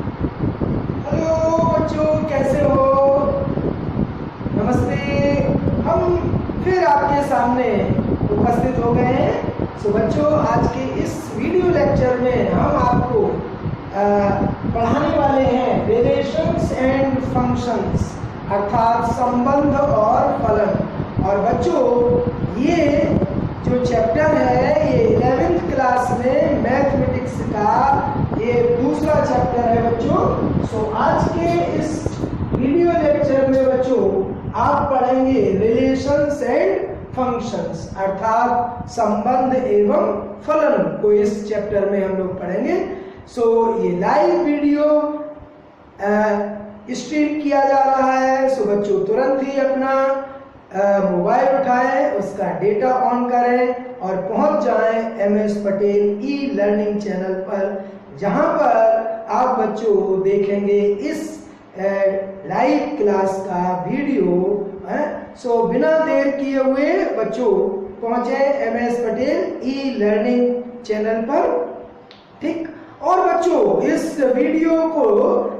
Hello बच्चों, कैसे हो? नमस्ते। हम फिर आपके सामने उपस्थित हो गए हैं। सो बच्चों, आज के इस वीडियो लेक्चर में हम आपको पढ़ाने वाले हैं रिलेशंस एंड फंक्शंस, अर्थात संबंध और फलन। और बच्चों, ये जो चैप्टर है ये 11th क्लास में मैथमेटिक्स का ये दूसरा चैप्टर है बच्चों। सो आज के इस वीडियो लेक्चर में बच्चों आप पढ़ेंगे रिलेशंस एंड फंक्शंस, अर्थात संबंध एवं फलन को इस चैप्टर में हम लोग पढ़ेंगे। सो ये लाइव वीडियो स्ट्रीम किया जा रहा है। सो बच्चों तुरंत ही अपना मोबाइल उठाएं, उसका डेटा ऑन करें और पहुंच जाएं MS Patel e learning channel पर, जहां पर आप बच्चों देखेंगे इस लाइव क्लास का वीडियो। सो बिना देर किए हुए बच्चों पहुंचे MS Patel e learning channel पर, ठीक। और बच्चों इस वीडियो को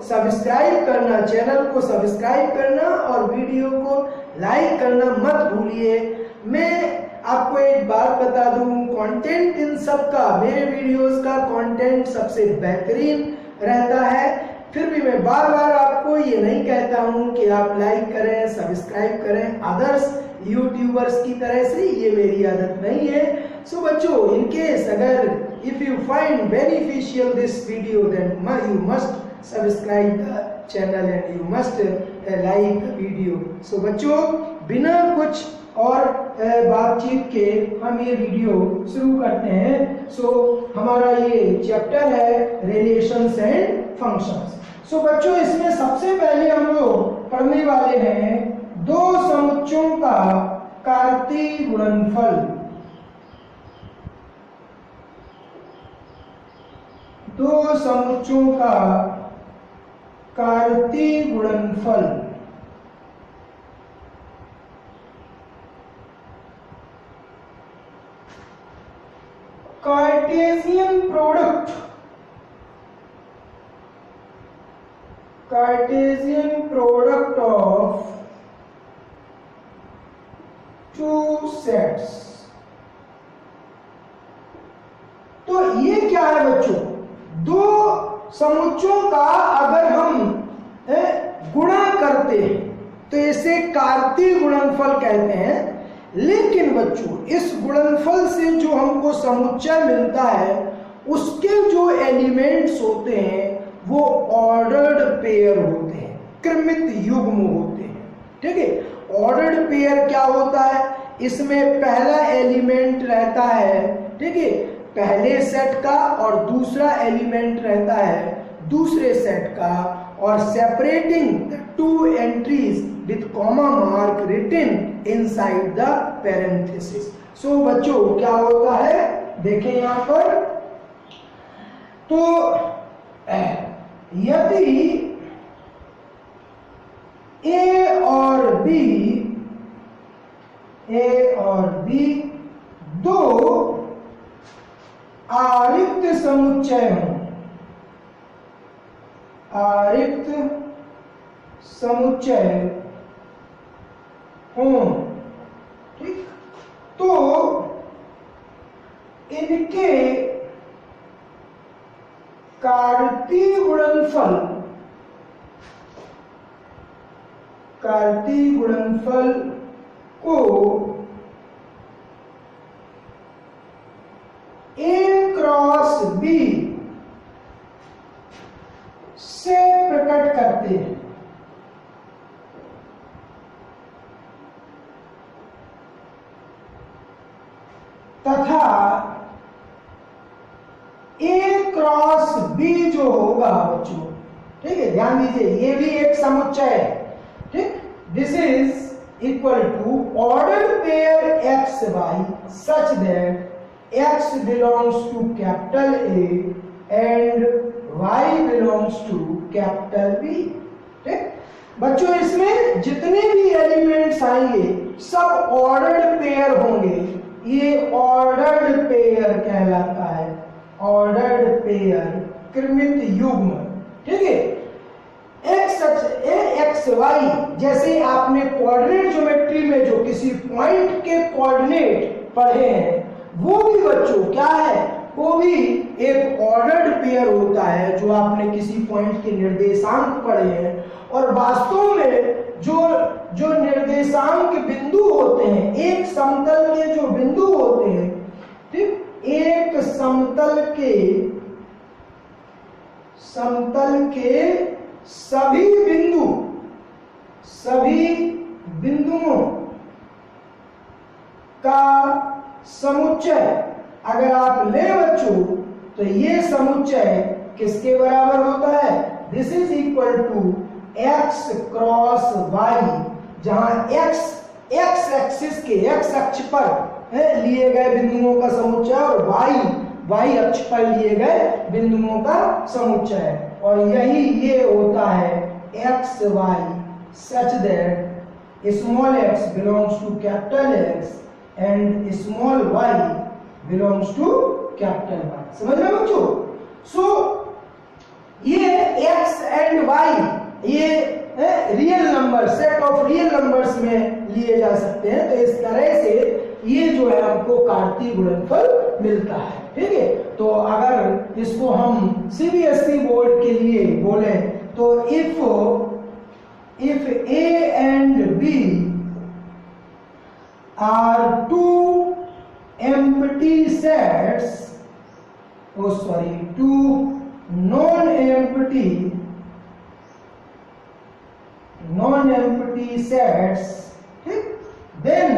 सब्सक्राइब करना, चैनल को सब्सक्राइब करना और वीडियो को लाइक करना मत भूलिए। मैं आपको एक बात बता दूं, कंटेंट इन सब का, मेरे वीडियोस का कंटेंट सबसे बेहतरीन रहता है। फिर भी मैं बार बार आपको ये नहीं कहता हूं कि आप लाइक करें, सब्सक्राइब करें अदर्स यूट्यूबर्स की तरह से, ये मेरी आदत नहीं है। सो बच्चों, इन केस अगर if you find beneficial this video, then you must subscribe the channel and you must like the video. So बच्चों, बिना कुछ और बातचीत के हम ये वीडियो शुरू करते हैं। सो हमारा ये चैप्टर है रिलेशंस एंड फंक्शंस। सो बच्चों, इसमें सबसे पहले हम लोग पढ़ने वाले हैं दो समुच्चयों का कार्तीय गुणनफल। दो समुच्चयों का कार्तीय गुणनफल। Cartesian product, Cartesian product of two sets. तो ये क्या है बच्चों? दो समुच्चयों का अगर हम गुणा करते हैं तो इसे कार्तीय गुणनफल कहते हैं। लेकिन बच्चों इस गुणनफल से जो हमको समुच्चय मिलता है उसके जो एलिमेंट्स होते हैं वो ऑर्डर्ड पेयर होते हैं, क्रमित युग्म होते हैं, ठीक है। ऑर्डर्ड पेयर क्या होता है? इसमें पहला एलिमेंट रहता है, ठीक है, पहले सेट का, और दूसरा एलिमेंट रहता है दूसरे सेट का, और separating the two entries with comma mark written inside the parenthesis. So बच्चों क्या होता है, देखें यहां पर, तो यदि ए और बी दो आरिक्त समुच्चय हों, आरिक्त समुच्चय हों, ठीक, तो इनके कार्तीय गुणनफल, कार्तीय गुणनफल को A क्रॉस B से प्रकट करते हैं। तथा A क्रॉस B जो होगा बच्चों, ठीक है, ध्यान दीजिए, ये भी एक समुच्चय है, ठीक। This is equal to order pair x y such that x belongs to capital A and y belongs to capital B, ठीक। बच्चों इसमें जितने भी एलिमेंट्स आएंगे सब ऑर्डर्ड पेयर होंगे। ये ऑर्डर्ड पेयर कहलाता है, ऑर्डर्ड पेयर, क्रमित युग्म, ठीक है। जैसे आपने कोऑर्डिनेट ज्योमेट्री में जो किसी पॉइंट के कोऑर्डिनेट पढ़े हैं वो भी बच्चों क्या है, वो भी एक ऑर्डर्ड पेयर होता है जो आपने किसी पॉइंट के निर्देशांक पढ़े हैं। और वास्तव में जो निर्देशांक बिंदु होते हैं, एक समतल के जो बिंदु होते हैं, ठीक, एक समतल के सभी बिंदुओं का समुच्चय अगर आप ले बच्चों तो ये समुच्चय किसके बराबर होता है, this is equal to x cross y, जहां x एक्सिस के x अक्ष पर लिए गए बिंदुओं का समुच्चय और y अक्ष पर लिए गए बिंदुओं का समुच्चय। और यही ये होता है x y such that small x belongs to capital X and small y belongs to capital Y। समझ रहे हो बच्चों? सो ये x एंड y ये real number, set of real numbers में लिए जा सकते हैं। तो इस तरह से ये जो है हमको कार्तीय गुणनफल मिलता है। ठीक है, तो अगर इसको हम सीबीएसई बोर्ड के लिए बोले तो if A and B are two empty sets, two non-empty sets, then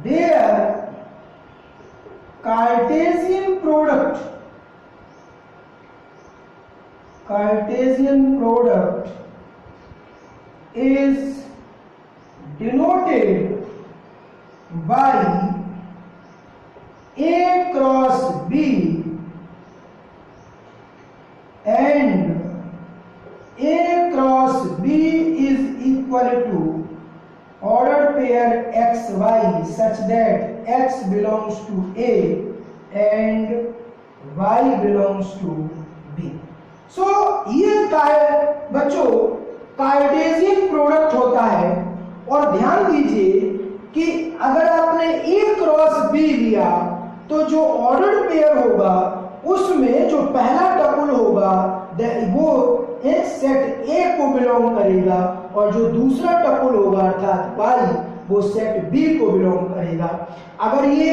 their Cartesian product is denoted by A cross B and A cross B is equal to ordered pair XY such that X belongs to A and Y belongs to B। सो ये बच्चों Cartesian product होता है। और ध्यान दीजिए कि अगर आपने A क्रॉस B लिया तो जो ऑर्डर्ड पेयर होगा उसमें जो पहला टपल होगा वो सेट A को बिलोंग करेगा और जो दूसरा टपल होगा अर्थात Y वो सेट B को बिलोंग करेगा। अगर ये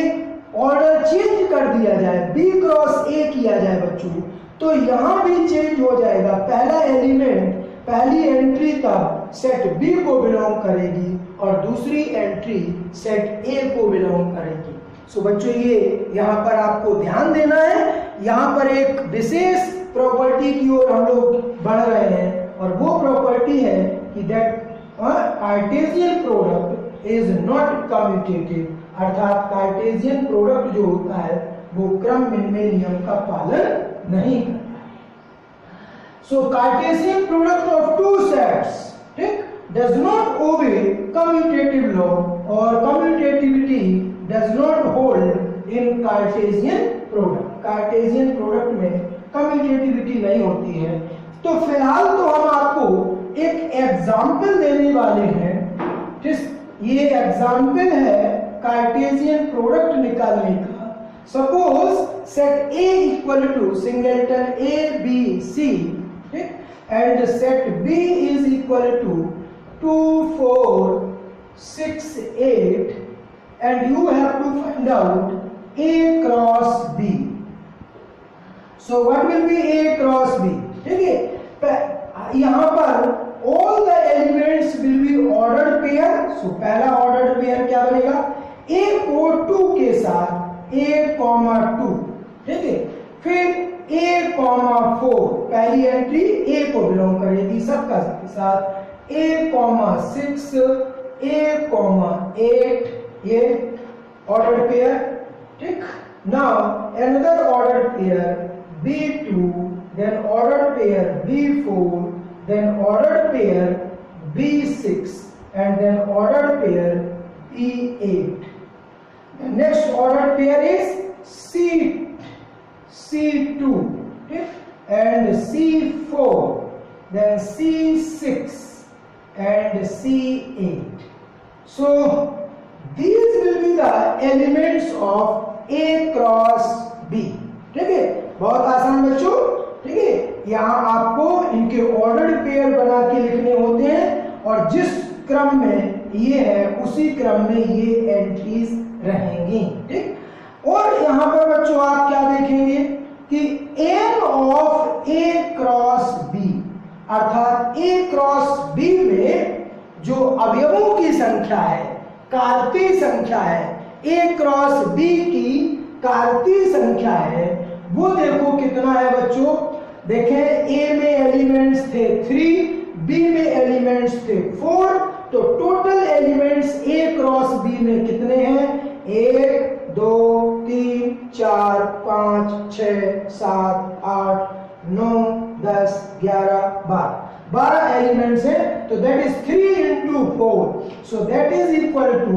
ऑर्डर चेंज कर दिया जाए, B क्रॉस A किया जाए बच्चों, तो यहां भी चेंज हो जाएगा। पहला एलिमेंट, पहली एंट्री तब सेट B को बिलोंग करेगी और दूसरी एंट्री सेट A को बिलोंग करेगी। सो बच्चों ये यहाँ पर आपको ध्यान देना है। यहाँ पर एक विशेष प्रॉपर्टी की ओर हम लोग बढ़ रहे हैं और वो प्रॉपर्टी है कि that Cartesian product is not commutative, अर्थात कार्टेशियन प्रोडक्ट जो होता है वो क्रम विनिमय नियम का पालन नहीं करता। So Cartesian product of two sets, ठीक, does not obey commutative law और commutativity does not hold in Cartesian product. Cartesian product में कम्यूटेटिविटी नहीं होती है। तो फिलहाल तो हम आपको एक एग्जाम्पल देने वाले हैं। ये एग्जाम्पल है कार्टेशियन प्रोडक्ट निकालने का। Suppose set A equal to singleton A B C, and set B is equal to 2 4 6 8 and you have to find out A cross B। So what will be A cross B? ठीक है, यहाँ पर all the elements will be ordered pair। So पहला ordered pair क्या बनेगा, A को 2 के साथ A, 2, ठीक है। फिर A, 4 पहली एंट्री A को बिलोंग करेगी सबका साथ। A, 6 A, 8 ये ऑर्डर्ड पेयर, ठीक। Now another ordered pair B2, then ordered pair B4, then ordered pair B6 and then ordered pair B8। The next ordered pair is C2, okay? And C4, then C6 and C8. So these will be the elements of A cross B. ठीक है, बहुत आसान बच्चों। ठीक है, यहाँ आपको इनके ऑर्डर्ड पेयर बना के लिखने होते हैं और जिस क्रम में ये है उसी क्रम में ये एंट्रीज रहेंगी। ठीक, और यहाँ पर बच्चों आप क्या देखेंगे कि n of A cross B, अर्थात A क्रॉस B में जो अवयवों की संख्या है, कार्तीय संख्या है, A क्रॉस B की कार्तीय संख्या है, वो देखो कितना है बच्चों। देखें, A में एलिमेंट्स थे 3, B में एलिमेंट्स थे 4, तो total elements A cross B में कितने हैं? 1 2 3 4 5 6 7 8 9 10 11 12 एलिमेंट्स हैं, तो that is 3 into 4, so that is equal to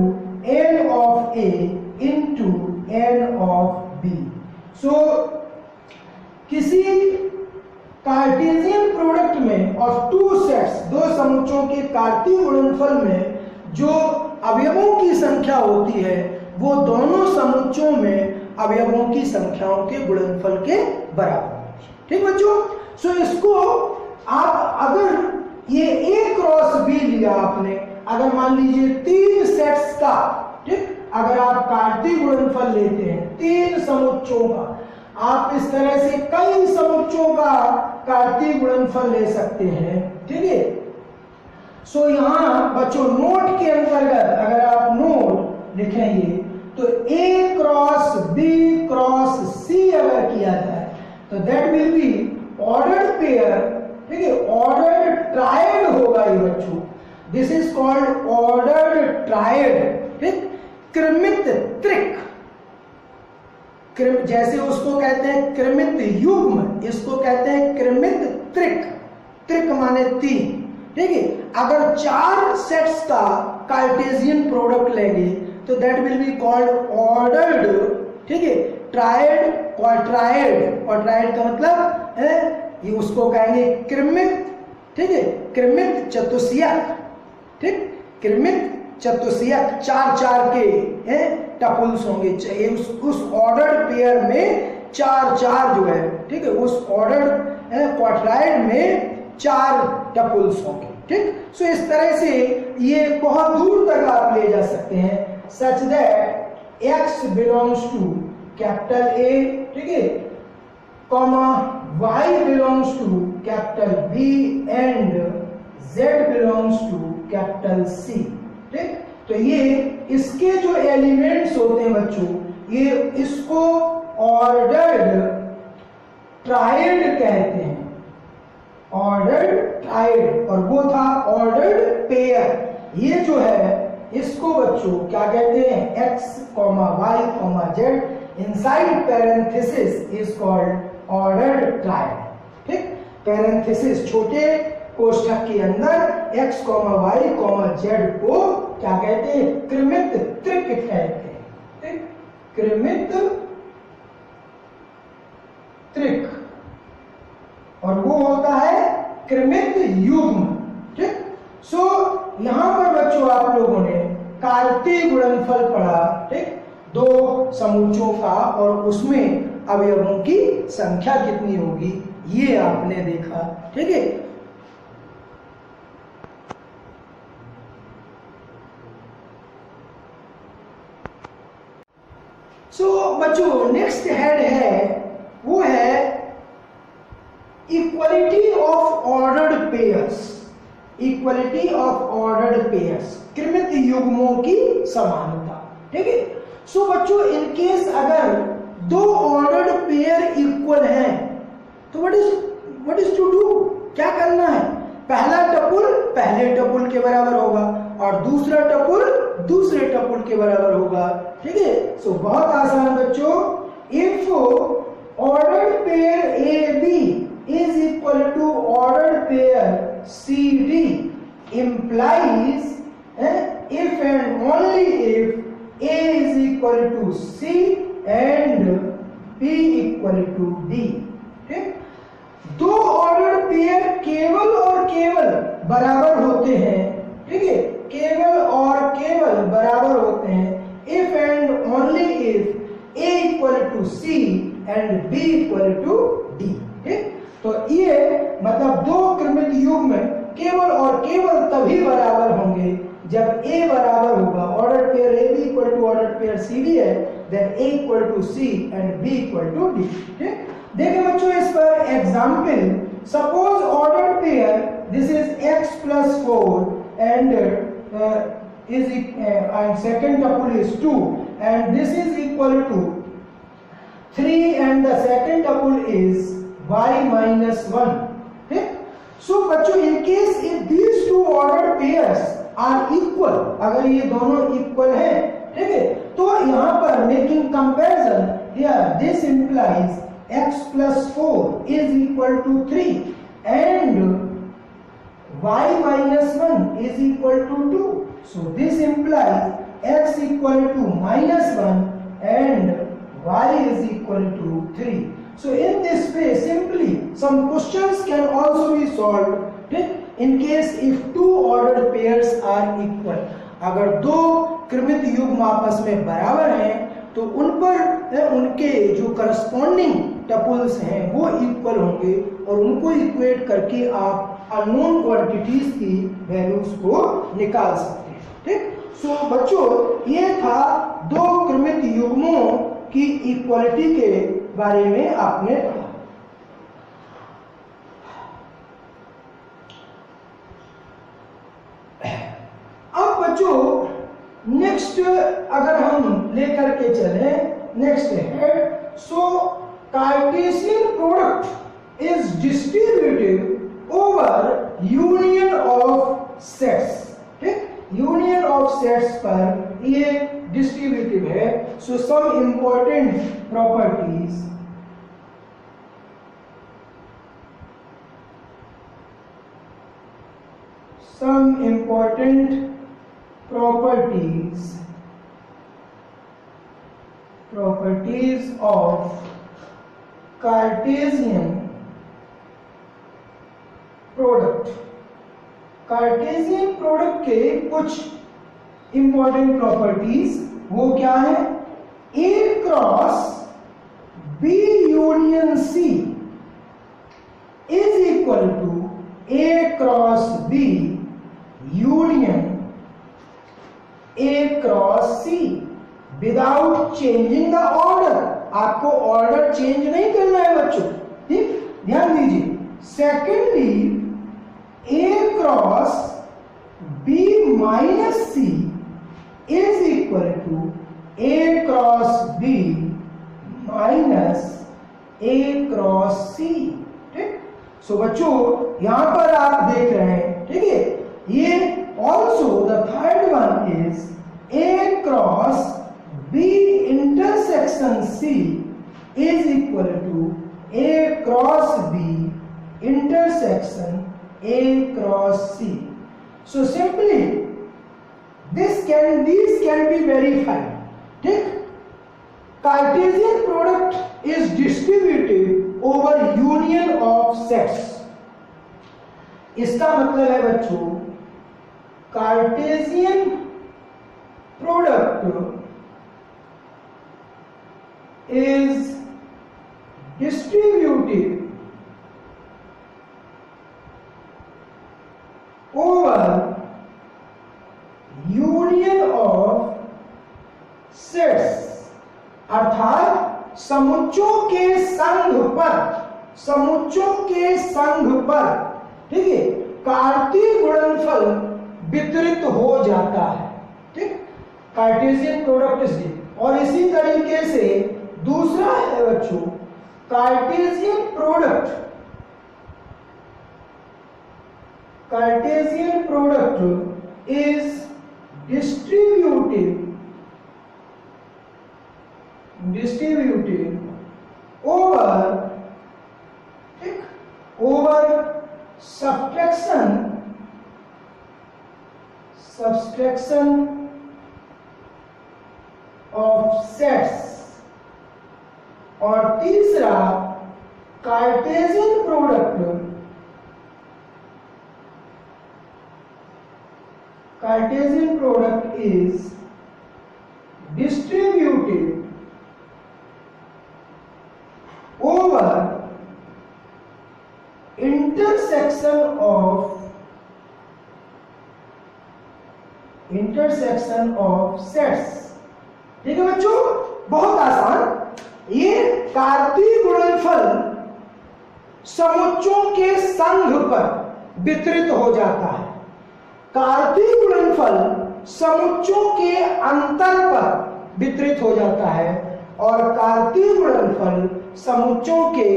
n of A into n of B. So किसी कार्टेशियन प्रोडक्ट में ऑफ टू सेट्स, दो समुच्चों के कार्तीय गुणनफल में जो अवयवों की संख्या होती है वो दोनों समुच्चों में अवयवों की संख्याओं के गुणनफल के बराबर। ठीक बच्चों, सो इसको आप अगर ये A क्रॉस B लिया आपने, अगर मान लीजिए 3 सेट्स का, ठीक, अगर आप कार्तीय गुणनफल लेते हैं 3 समुच्चों का, आप इस तरह से कई समुच्चों का कार्तीय गुणनफल ले सकते हैं। ठीक है, सो यहाँ बच्चों नोट के अंतर्गत अगर आप नोट लिखेंगे तो A cross B cross C अगर किया जाए तो that will be ordered pair. ठीक है, ऑर्डर्ड ट्रायड होगा ये बच्चों, this is called ordered triad. ठीक, क्रमित त्रिक, जैसे उसको कहते हैं क्रमित युग्म, इसको कहते हैं क्रमित त्रिक। त्रिक माने 3। ठीक है, अगर 4 सेट्स का कार्टेशियन प्रोडक्ट लेंगे तो that will be called ordered. ठीक है, ट्रायड, क्वाड्रायड, और ट्रायड का मतलब है ये उसको कहेंगे क्रमित। ठीक है, क्रमित चतुष्यक। ठीक, क्रमित चतुष्यक, 4 के टपल्स होंगे, उस ऑर्डर्ड पेयर में 4 जो है। ठीक है, उस ऑर्डर्ड क्वाड्रायड में 4 टपल्स होंगे। ठीक, सो इस तरह से ये बहुत दूर तक आप ले जा सकते हैं, such that x belongs to capital A, ठीक है, comma y belongs to capital B and z belongs to capital C। ठीक, तो ये इसके जो एलिमेंट्स होते हैं बच्चों, ये इसको ऑर्डर्ड ट्रायड कहते हैं, ऑर्डर्ड ट्रायड, और वो था ऑर्डर्ड पेयर। ये जो है इसको बच्चों क्या कहते हैं? x, y, z inside parenthesis is called ordered triad. ठीक, पैरेंथेसिस छोटे कोष्ठक के अंदर x, y, z को क्या कहते हैं? क्रमित त्रिक कहते हैं। ठीक, क्रमित त्रिक, और वो होता है क्रमित युग्म। ठीक, सो यहां पर बच्चों आप लोगों ने कार्तीय गुणनफल पढ़ा। ठीक, 2 समुच्चों का और उसमें अवयवों की संख्या कितनी होगी ये आपने देखा। ठीक है, सो बच्चों नेक्स्ट हेड है, वो है equality of ordered pairs. Equality of ordered pairs, क्रमित युग्मों की समानता। ठीक है, सो बच्चों इन केस अगर 2 ऑर्डर्ड पेयर इक्वल हैं तो व्हाट इज टू डू? क्या करना है? पहला टपुल पहले टपुल के बराबर होगा और दूसरा टपुल दूसरे टपुल के बराबर होगा। ठीक है, सो बहुत आसान बच्चों, if ordered pair AB is equal to ordered pair CD implies if and only if A is equal to C and B equal to D। ठीक, 2 ऑर्डर्ड पेयर केवल और केवल बराबर होते हैं, ठीक है, केवल और केवल बराबर होते हैं if and only if a equal to c and b equal to d, ठीक। तो ये मतलब दो क्रमिक युग्म केवल और केवल तभी बराबर होंगे जब a बराबर होगा, order pair ab equal to order pair cd है, then a equal to c and b equal to d, ठीक। देखिए बच्चों इस पर example, suppose order pair this is x plus 4 and second tuple is 2 and this is equal to 3 and the second tuple is y minus 1, ठीक। So बच्चों in case if these two ordered pairs are equal, अगर ये दोनों equal हैं, ठीक है, तो यहाँ पर making comparison here this implies x plus 4 is equal to 3 and y minus 1 is equal to 2. So this implies x equal to minus 1 and y is equal to 3. So in this way simply some questions can also be solved in case if two ordered pairs are equal. अगर दो क्रमित युग्म आपस में बराबर हैं तो उन पर उनके जो करस्पॉन्डिंग टपल्स हैं वो इक्वल होंगे और उनको इक्वेट करके आप अननोन क्वांटिटीज की वैल्यूज को निकाल सकते हैं, ठीक। सो बच्चों ये था दो क्रमित युग्मों की इक्वालिटी के बारे में आपने पढ़ा। अब बच्चों नेक्स्ट अगर हम लेकर के चले, नेक्स्ट है so Cartesian product is distributive over union of sets, ठीक। यूनियन ऑफ सेट्स पर ये डिस्ट्रीब्यूटिव है। So some important properties, some important properties of Cartesian product। Cartesian product के कुछ इंपॉर्टेंट प्रॉपर्टीज वो क्या है, A cross B union C is equal to A cross B union A cross C without changing the order. आपको order change नहीं करना है बच्चों, ठीक, ध्यान दीजिए। Secondly A cross B minus C is equal to A cross B minus A cross C, ठीक। सो बच्चों यहां पर आप देख रहे हैं, ठीक है, ये also the third one is A cross B intersection C is equal to A cross B intersection A cross C. So simply these can be verified, ठीक। Cartesian product is distributed over union of sets। इसका मतलब है बच्चों Cartesian product is distributed over union of sets, अर्थात समुच्चों के संघ पर, समुच्चों के संघ पर, ठीक है, कार्तीय गुणनफल वितरित हो जाता है, ठीक। कार्टेशियन प्रोडक्ट से, और इसी तरीके से दूसरा है बच्चों Cartesian product, Cartesian product is distributed over, ठीक, over subtraction of sets, और तीसरा Cartesian product Cartesian product is distributed over intersection of sets। ठीक है बच्चों, बहुत आसान। ये कार्तीय गुणनफल समुच्चों के संघ पर वितरित हो जाता है। कार्तीय गुणनफल समुच्चों के अंतर पर वितरित हो जाता है और कार्तीय गुणनफल समुच्चों के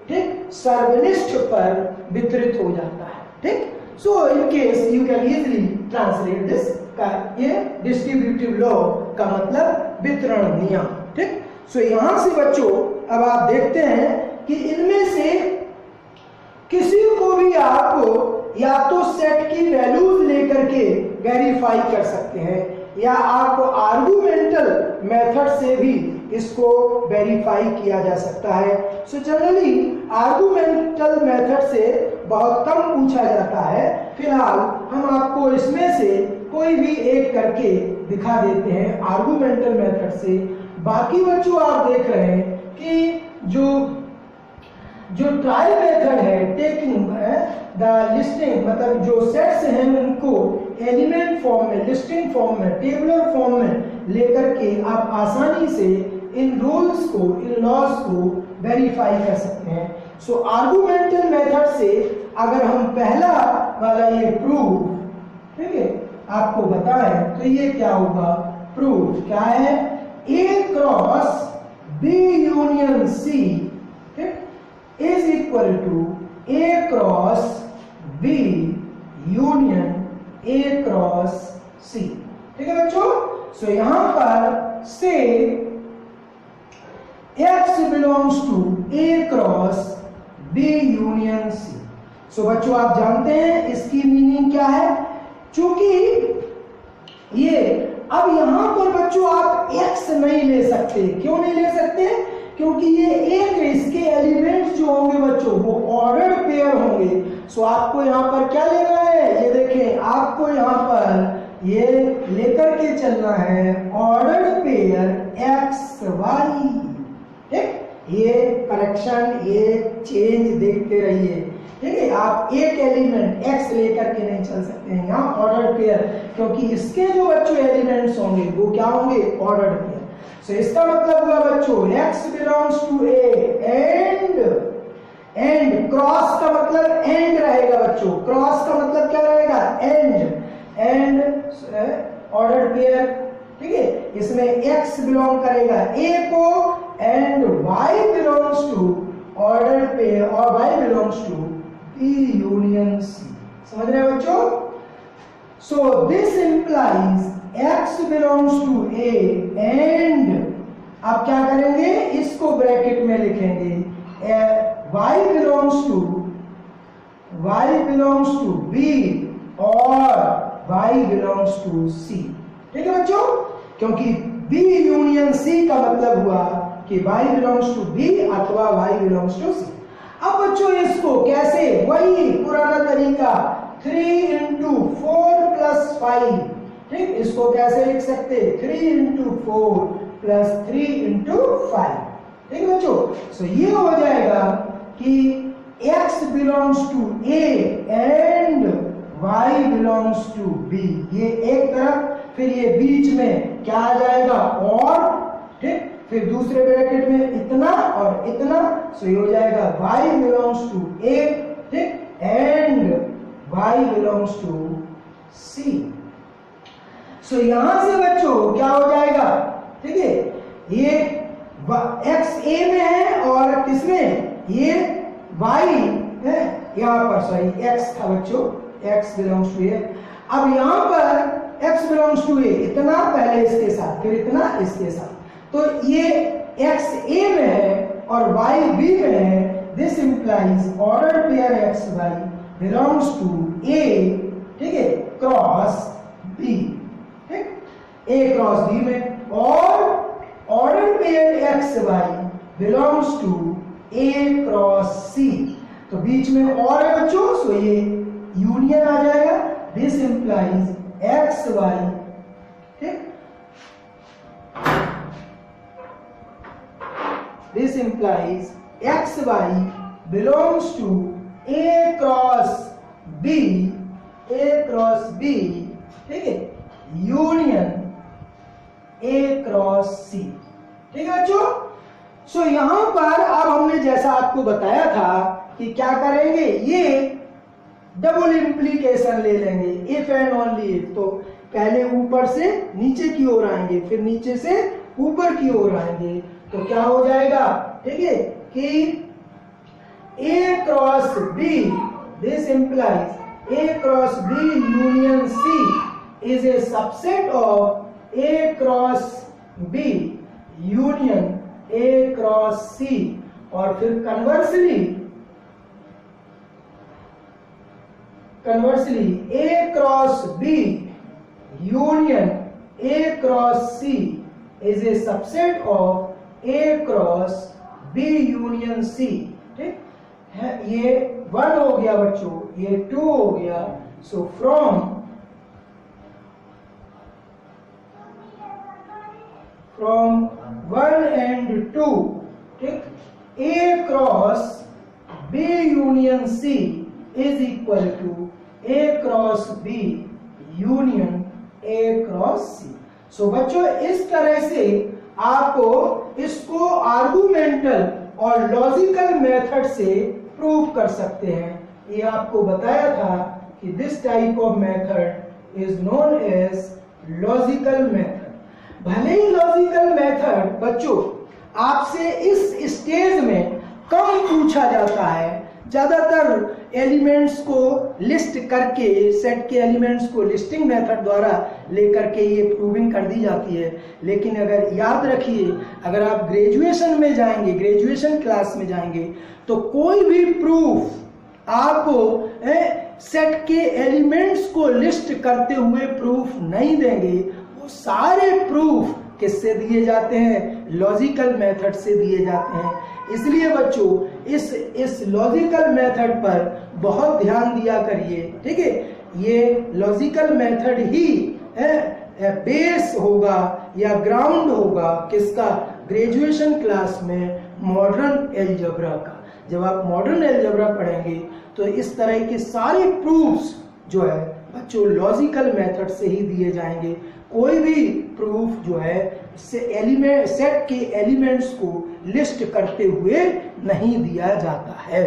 ठीक सर्वनिष्ठ पर वितरित हो जाता है। ठीक, so in case you can easily translate this का ये डिस्ट्रीब्यूटिव लॉ का मतलब वितरण नियम। ठीक, सो यहां से बच्चों अब आप देखते हैं कि इनमें से किसी को भी आपको या तो सेट की वैल्यूज लेकर के वेरीफाई कर सकते हैं या आप आर्गुमेंटल मेथड से भी इसको वेरीफाई किया जा सकता है। सो जनरली आर्गुमेंटल मेथड से बहुत कम पूछा जाता है। फिलहाल हम आपको इसमें से कोई भी एक करके दिखा देते हैं आर्गुमेंटल मेथड से। बाकी बच्चों आप देख रहे हैं कि जो ट्राई मेथड है, टेकिंग द लिस्टिंग, मतलब जो सेट्स हैं उनको एलिमेंट फॉर्म में, लिस्टिंग फॉर्म में, टेबुलर फॉर्म में लेकर के आप आसानी से इन रूल्स को, इन लॉज को वेरीफाई कर सकते हैं। सो आर्गुमेंटल मेथड से अगर हम पहला वाला ये प्रूफ, ठीक है, आपको बताएं तो ये क्या होगा? प्रूफ क्या है? A cross B union C, ठीक, is equal to A cross B union A cross C। ठीक है बच्चों, सो यहां पर से X belongs to A cross B union C। So बच्चों आप जानते हैं इसकी मीनिंग क्या है? चूंकि ये अब यहां पर बच्चों आप x नहीं ले सकते। क्यों नहीं ले सकते? क्योंकि ये एक इसके एलिमेंट्स जो होंगे बच्चों वो ऑर्डर्ड पेयर होंगे। सो आपको यहाँ पर क्या लेना है? ये देखें, आपको यहाँ पर ये लेकर के चलना है ऑर्डर्ड पेयर x y। ठीक, ये करेक्शन, ये चेंज देखते रहिए। ठीक है, आप एक एलिमेंट x लेकर के नहीं चल सकते हैं यहाँ ऑर्डर्ड पेयर, क्योंकि इसके जो बच्चों एलिमेंट्स होंगे वो क्या होंगे? Ordered pair. सो इसका मतलब हुआ बच्चों x belongs to A and cross का मतलब एंड रहेगा बच्चों। क्रॉस का मतलब क्या रहेगा? And ordered pair. ठीक है, इसमें x बिलोंग करेगा A को and y belongs to ordered pair और y belongs to B union C। समझ रहे हैं बच्चों? So this implies x belongs to A and आप क्या करेंगे? इसको ब्रैकेट में लिखेंगे y बिलोंग्स टू B और y बिलोंग्स टू C। ठीक है बच्चों, क्योंकि B यूनियन C का मतलब हुआ कि y बिलोंग्स टू B अथवा y बिलोंग्स टू C। अब बच्चों इसको कैसे? वही पुराना तरीका 3 into 4 plus 5। ठीक, इसको कैसे लिख सकते? 3 into 4 plus 3 into 5। ठीक है बच्चों, सो ये हो जाएगा कि x belongs to A and y belongs to B। ये एक तरफ, फिर ये बीच में क्या आ जाएगा? और ठीक, फिर दूसरे ब्रैकेट में इतना और इतना। सो ये हो जाएगा y belongs to A, ठीक, and y belongs to C। सो यहां से बच्चों क्या हो जाएगा? ठीक है, ये x A में है और किसमें? ये y है यहां पर, सॉरी x था बच्चों, x belongs to A। अब यहां पर x belongs to A, इतना पहले इसके साथ, फिर इतना इसके साथ, तो ये x A में है और y B में है। This implies order pair x y belongs to A, ठीक है, क्रॉस B। ठीक, A क्रॉस B में, और order pair x y belongs to A cross C। तो बीच में और है बच्चों, सो ये यूनियन आ जाएगा। दिस इंप्लाइज एक्स वाई, ठीक, this implies x y belongs to A cross B, A cross B, ठीक है, यूनियन ए क्रॉस सी, ठीक है बच्चों। सो यहां पर अब हमने जैसा आपको बताया था कि क्या करेंगे, ये डबल इंप्लीकेशन ले लेंगे, इफ एंड ओनली इफ। तो पहले ऊपर से नीचे की ओर आएंगे, फिर नीचे से ऊपर की ओर आएंगे, तो क्या हो जाएगा, ठीक है, कि A cross B, this implies A cross B union C is a subset of A cross B union A cross C. और फिर conversely A cross B union A cross C is a subset of A cross B union C, ठीक है। ये 1 हो गया बच्चों, ये 2 हो गया। सो फ्रॉम 1 and 2, ठीक, A cross B union C is equal to A cross B union A cross C। So बच्चों इस तरह से आपको इसको आर्गुमेंटल और लॉजिकल मेथड से प्रूव कर सकते हैं। ये आपको बताया था कि this type of method is known as logical method. भले ही लॉजिकल मेथड बच्चों आपसे इस स्टेज में कम पूछा जाता है, ज्यादातर एलिमेंट्स को लिस्ट करके, सेट के एलिमेंट्स को लिस्टिंग मेथड द्वारा लेकर के ये प्रूविंग कर दी जाती है। लेकिन अगर याद रखिए, अगर आप ग्रेजुएशन में जाएंगे, ग्रेजुएशन क्लास में जाएंगे, तो कोई भी प्रूफ आपको सेट के एलिमेंट्स को लिस्ट करते हुए प्रूफ नहीं देंगे। वो सारे प्रूफ किससे दिए जाते हैं, लॉजिकल मेथड से दिए जाते हैं। इसलिए बच्चों इस लॉजिकल मेथड पर बहुत ध्यान दिया करिए, ठीक है। ये लॉजिकल मेथड ही बेस होगा या ग्राउंड होगा किसका, ग्रेजुएशन क्लास में मॉडर्न एलजेब्रा का। जब आप मॉडर्न एलजेब्रा पढ़ेंगे तो इस तरह के सारे प्रूफ्स जो है बच्चों लॉजिकल मेथड से ही दिए जाएंगे। कोई भी प्रूफ जो है सेट के एलिमेंट्स को लिस्ट करते हुए नहीं दिया जाता है।